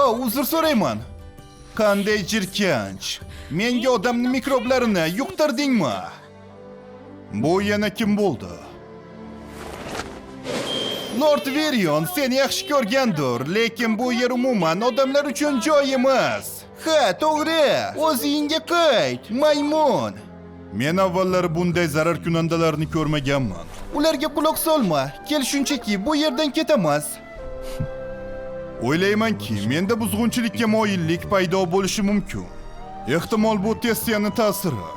uzr so'rayman. Qanday jirkanch. Menga odamning mikroblarini yuqtirdingmi? Bu yana kim bo'ldi? Lord Verion seni yaxshi ko'rgandir, lekin bu yer umuman odamlar uchun joy emas. Ha, to'g'ri. O'zingga qayt, maymun. Men avvallari bunday zararkunandalarni ko'rmaganman. Ularga quloq solma. Kel shunchaki bu yerdan ketamiz. O'ylaymanki, menda buzg'unchilikka moyillik paydo bo'lishi mumkin. Ehtimol bu testiyani ta'siri.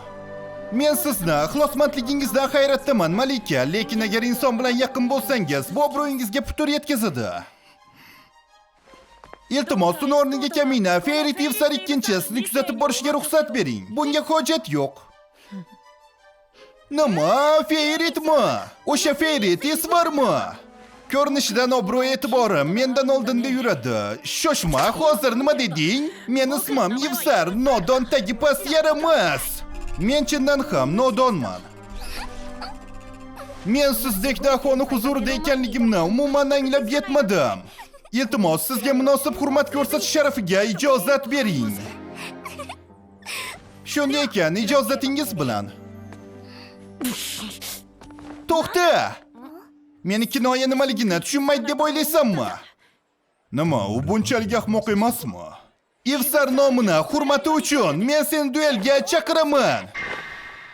Men sizni ixlosmandligingizdan hayratdaman, malika, lekin agar inson bilan yaqin bo'lsangiz, bu obro'yingizga putur yetkazadi. Iltimos, uni o'rniga kamina, Ferit Ivsar ikkinchi sizni kuzatib borishga ruxsat bering. Bunga hojat yo'q. Nima? Feritmi? O'sha Ferit Isvarmi? Ko'rinishidan obro' e'tiborim mendan oldinda yuradi. Shoshma, hozir nima deding? Men ismim Ivsar, nodon tagi past yaramas. Men chindan ham nodonman. Men sizdek dahoni huzurida ekanligimni umuman anglab yetmadim. Iltimos, sizga munosib hurmat ko'rsatish sharafiga ijozat bering. Shunday ekan, ijozatingiz bilan. To'xta! Meni kinoya nimaligini tushunmaydi deb o'ylaysanmi? Nima, u bunchalik ahmoq emasmi? Ivsar nomini hurmati uchun men seni duelga chaqiraman.